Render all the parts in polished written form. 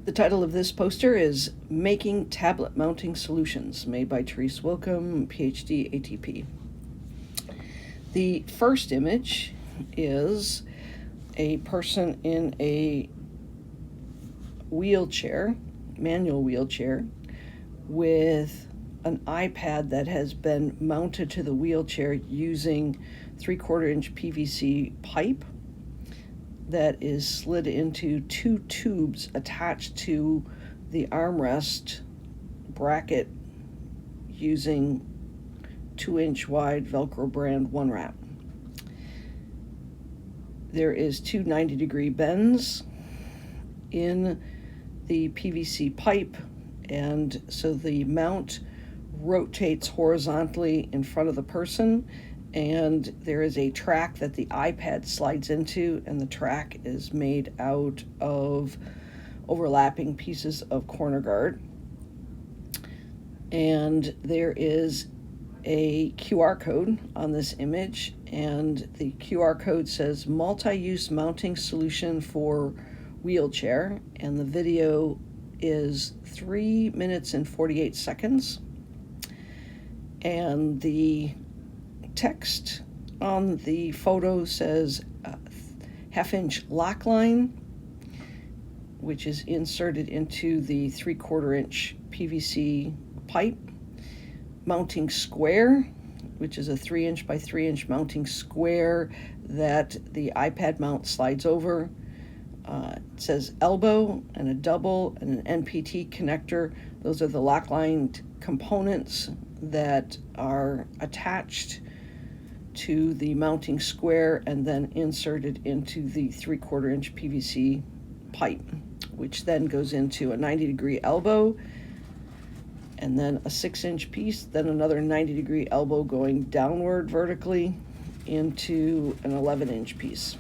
The title of this poster is Making Tablet Mounting Solutions, made by Therese Wilkham, PhD, ATP. The first image is a person in a wheelchair, manual wheelchair, with an iPad that has been mounted to the wheelchair using 3/4-inch PVC pipe that is slid into two tubes attached to the armrest bracket using 2-inch wide Velcro brand one wrap. There is two 90-degree bends in the PVC pipe, and so the mount rotates horizontally in front of the person, and there is a track that the iPad slides into, and the track is made out of overlapping pieces of corner guard. And there is a QR code on this image, and the QR code says multi-use mounting solution for wheelchair, and the video is 3 minutes and 48 seconds. And the text on the photo says 1/2-inch lock line, which is inserted into the 3/4-inch PVC pipe. Mounting square, which is a 3-inch by 3-inch mounting square that the iPad mount slides over. It says elbow and a double and an NPT connector. Those are the lock line components that are attached to the mounting square and then inserted into the 3/4-inch PVC pipe, which then goes into a 90-degree elbow, and then a 6-inch piece, then another 90-degree elbow going downward vertically into an 11-inch piece.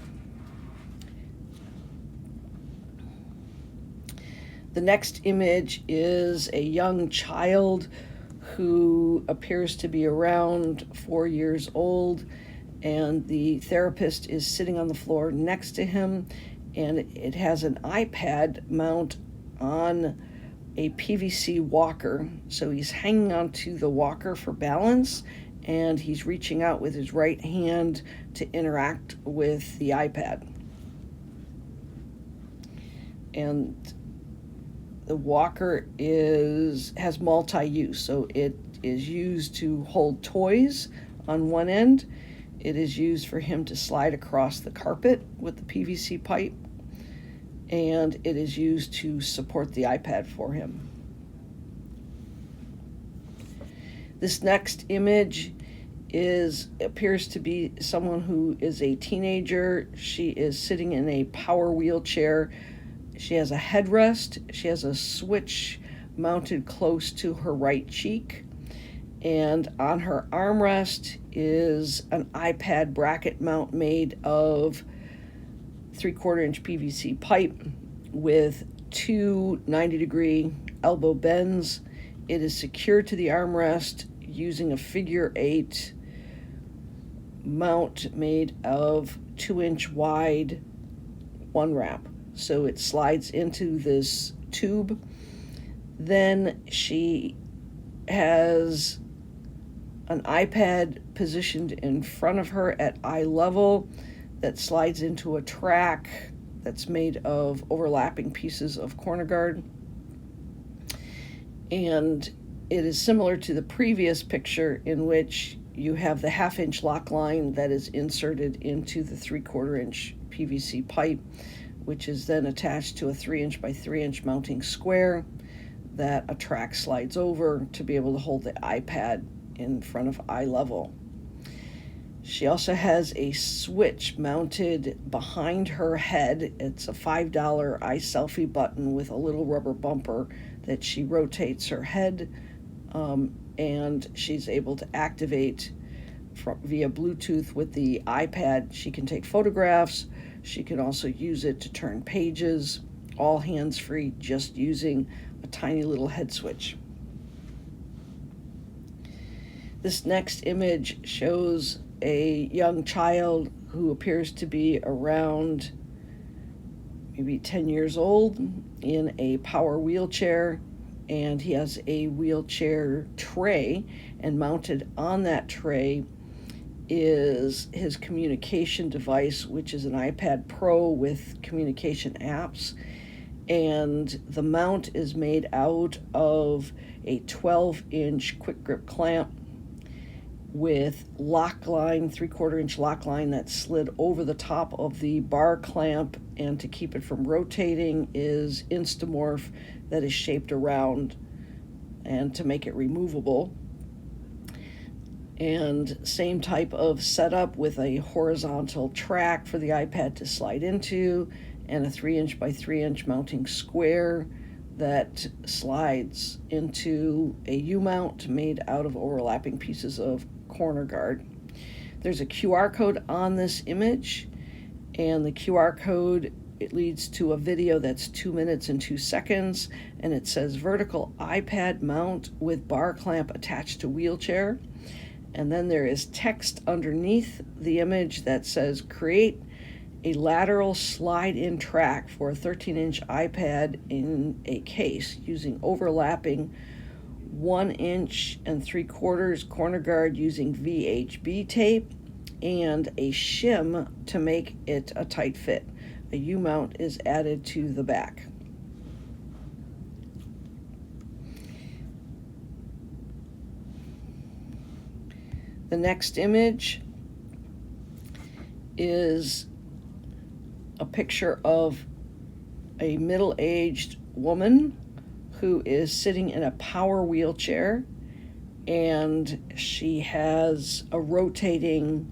The next image is a young child who appears to be around 4 years old, and the therapist is sitting on the floor next to him, and it has an iPad mount on a PVC walker, so he's hanging onto the walker for balance, and he's reaching out with his right hand to interact with the iPad. And the walker has multi-use, so it is used to hold toys on one end. It is used for him to slide across the carpet with the PVC pipe, and it is used to support the iPad for him. This next image appears to be someone who is a teenager. She is sitting in a power wheelchair. She has a headrest. She has a switch mounted close to her right cheek. And on her armrest is an iPad bracket mount made of 3/4-inch PVC pipe with two 90-degree elbow bends. It is secured to the armrest using a figure 8 mount made of 2-inch wide one wrap. So it slides into this tube. Then she has an iPad positioned in front of her at eye level that slides into a track that's made of overlapping pieces of corner guard. And it is similar to the previous picture, in which you have the 1/2-inch lock line that is inserted into the 3/4-inch PVC pipe, which is then attached to a 3-inch by 3-inch mounting square that a track slides over to be able to hold the iPad in front of eye level. She also has a switch mounted behind her head. It's a $5 iSelfie button with a little rubber bumper that she rotates her head, and she's able to activate via Bluetooth with the iPad. She can take photographs. She can also use it to turn pages, all hands-free, just using a tiny little head switch. This next image shows a young child who appears to be around maybe 10 years old, in a power wheelchair, and he has a wheelchair tray, and mounted on that tray is his communication device, which is an iPad Pro with communication apps. And the mount is made out of a 12-inch quick grip clamp with lock line, 3/4 inch lock line that slid over the top of the bar clamp, and to keep it from rotating is Instamorph that is shaped around and to make it removable. And same type of setup with a horizontal track for the iPad to slide into, and a 3-inch by 3-inch mounting square that slides into a U-mount made out of overlapping pieces of corner guard. There's a QR code on this image, and the QR code, it leads to a video that's 2 minutes and 2 seconds, and it says vertical iPad mount with bar clamp attached to wheelchair. And then there is text underneath the image that says create a lateral slide-in track for a 13-inch iPad in a case using overlapping 1 3/4 inch corner guard using VHB tape and a shim to make it a tight fit. A U-mount is added to the back. The next image is a picture of a middle-aged woman who is sitting in a power wheelchair, and she has a rotating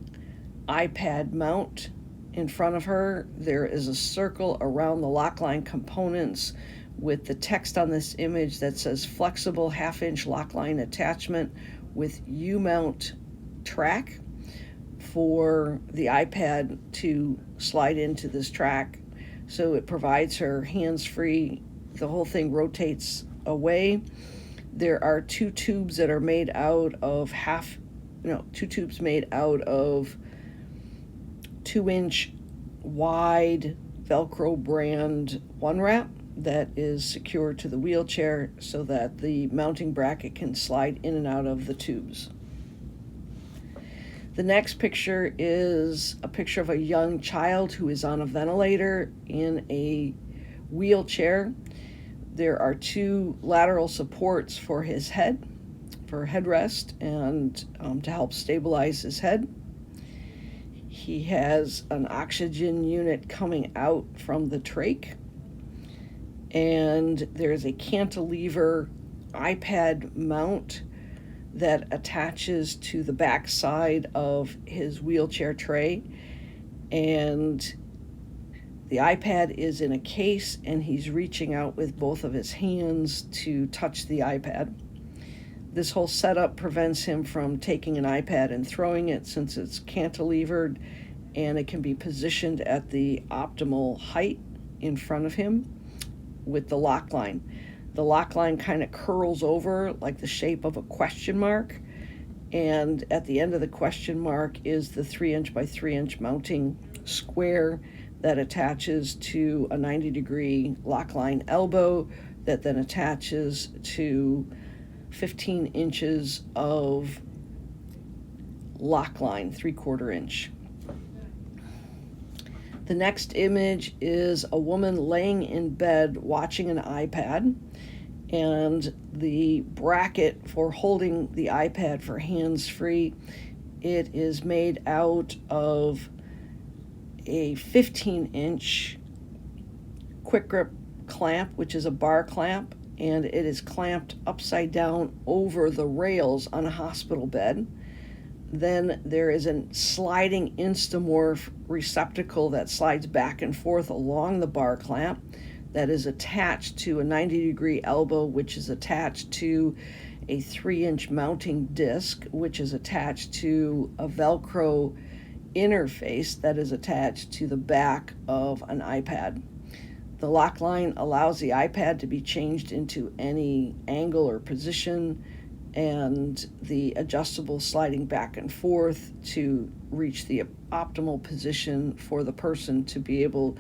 iPad mount in front of her. There is a circle around the lockline components with the text on this image that says flexible 1/2-inch lockline attachment with U-mount track for the iPad to slide into this track. So it provides her hands-free. The whole thing rotates away. There are two tubes that are made out of 2-inch wide Velcro brand one wrap that is secured to the wheelchair so that the mounting bracket can slide in and out of the tubes. The next picture is a picture of a young child who is on a ventilator in a wheelchair. There are 2 lateral supports for his head, for headrest, and to help stabilize his head. He has an oxygen unit coming out from the trach, and there's a cantilever iPad mount that attaches to the back side of his wheelchair tray, and the iPad is in a case, and he's reaching out with both of his hands to touch the iPad. This whole setup prevents him from taking an iPad and throwing it, since it's cantilevered, and it can be positioned at the optimal height in front of him with the lock line. The lock line kind of curls over like the shape of a question mark, and at the end of the question mark is the 3-inch by 3-inch mounting square that attaches to a 90-degree lock line elbow that then attaches to 15 inches of lock line, 3/4 inch. The next image is a woman laying in bed watching an iPad, and the bracket for holding the iPad for hands-free, it is made out of a 15-inch quick grip clamp, which is a bar clamp, and it is clamped upside down over the rails on a hospital bed. Then there is a sliding Instamorph receptacle that slides back and forth along the bar clamp that is attached to a 90-degree elbow, which is attached to a 3-inch mounting disc, which is attached to a Velcro interface that is attached to the back of an iPad. The lock line allows the iPad to be changed into any angle or position, and the adjustable sliding back and forth to reach the optimal position for the person to be able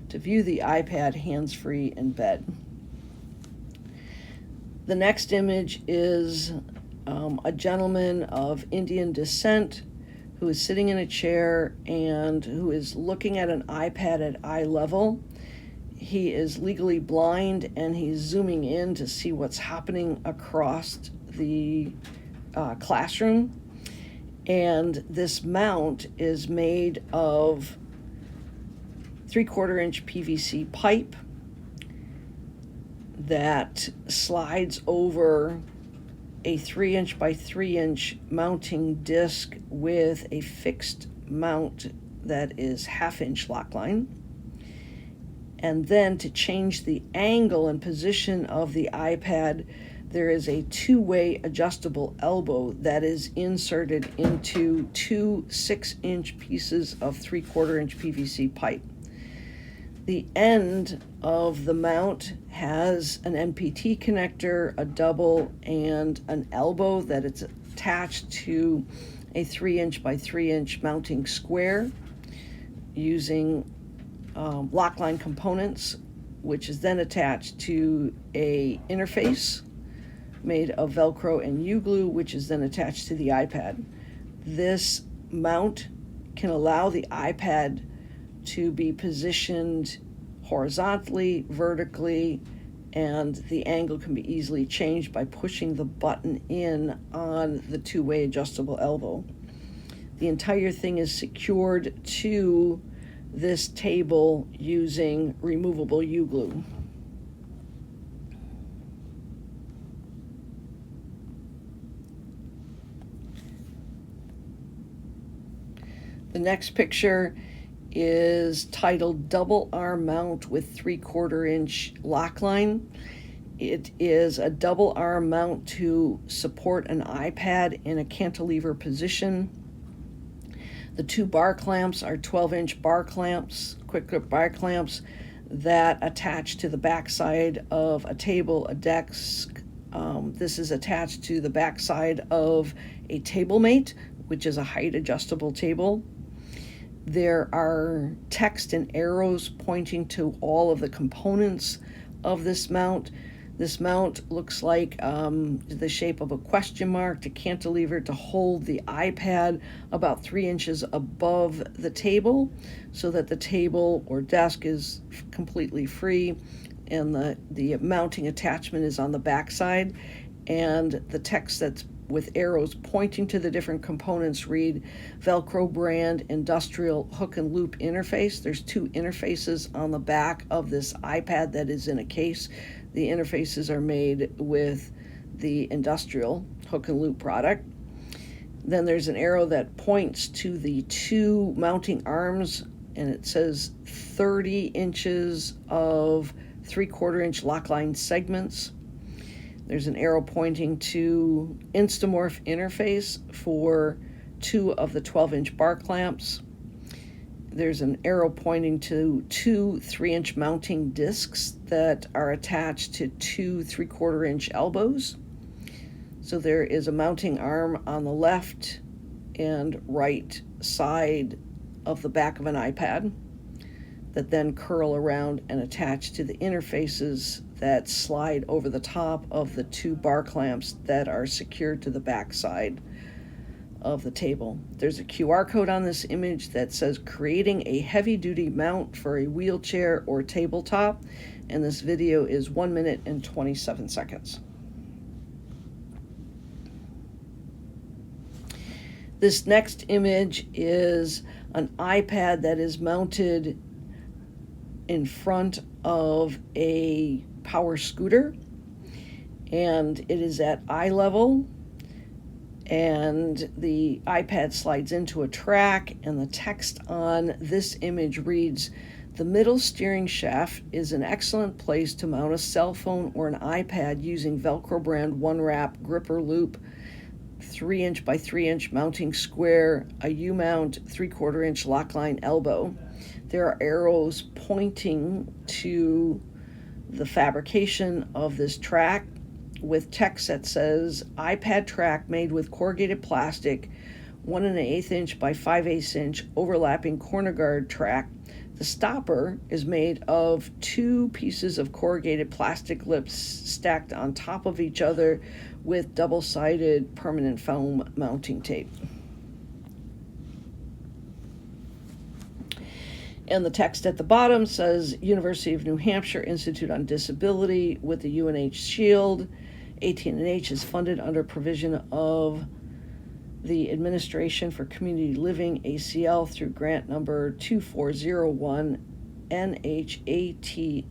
to view the iPad hands-free in bed. The next image is a gentleman of Indian descent who is sitting in a chair and who is looking at an iPad at eye level. He is legally blind and he's zooming in to see what's happening across the classroom. And this mount is made of 3/4 inch PVC pipe that slides over a 3-inch by 3-inch mounting disc with a fixed mount that is 1/2-inch lock line. And then to change the angle and position of the iPad, there is a 2-way adjustable elbow that is inserted into 2 6-inch pieces of 3/4 inch PVC pipe. The end of the mount has an NPT connector, a double, and an elbow that it's attached to a 3-inch by 3-inch mounting square using lockline components, which is then attached to a interface made of Velcro and U-glue, which is then attached to the iPad. This mount can allow the iPad to be positioned horizontally, vertically, and the angle can be easily changed by pushing the button in on the 2-way adjustable elbow. The entire thing is secured to this table using removable U-glue. The next picture is titled Double Arm Mount with 3/4 inch lock line. It is a double arm mount to support an iPad in a cantilever position. The 2 bar clamps are 12-inch bar clamps, quick grip bar clamps that attach to the backside of a table, a desk. This is attached to the backside of a TableMate, which is a height adjustable table. There are text and arrows pointing to all of the components of this mount. This mount looks like the shape of a question mark to cantilever to hold the iPad about 3 inches above the table so that the table or desk is completely free, and the mounting attachment is on the back side, and the text that's with arrows pointing to the different components read Velcro brand industrial hook and loop interface. There's 2 interfaces on the back of this iPad that is in a case. The interfaces are made with the industrial hook and loop product. Then there's an arrow that points to the 2 mounting arms, and it says 30 inches of 3/4 inch lock line segments. There's an arrow pointing to Instamorph interface for 2 of the 12-inch bar clamps. There's an arrow pointing to 2 3-inch mounting discs that are attached to 2 3/4 inch elbows. So there is a mounting arm on the left and right side of the back of an iPad that then curl around and attach to the interfaces that slide over the top of the 2 bar clamps that are secured to the back side of the table. There's a QR code on this image that says creating a heavy-duty mount for a wheelchair or tabletop, and this video is 1 minute and 27 seconds. This next image is an iPad that is mounted in front of a power scooter, and it is at eye level, and the iPad slides into a track, and the text on this image reads, "The middle steering shaft is an excellent place to mount a cell phone or an iPad using Velcro brand one-wrap gripper loop, 3-inch by 3-inch mounting square, a U-mount 3/4 inch lock line elbow." There are arrows pointing to the fabrication of this track with text that says iPad track made with corrugated plastic, 1 1/8 inch by 5/8 inch overlapping corner guard track, The stopper is made of 2 pieces of corrugated plastic lips stacked on top of each other with double-sided permanent foam mounting tape. And the text at the bottom says, University of New Hampshire Institute on Disability with the UNH Shield. AT&H is funded under provision of the Administration for Community Living, ACL, through grant number 2401 NHATSG.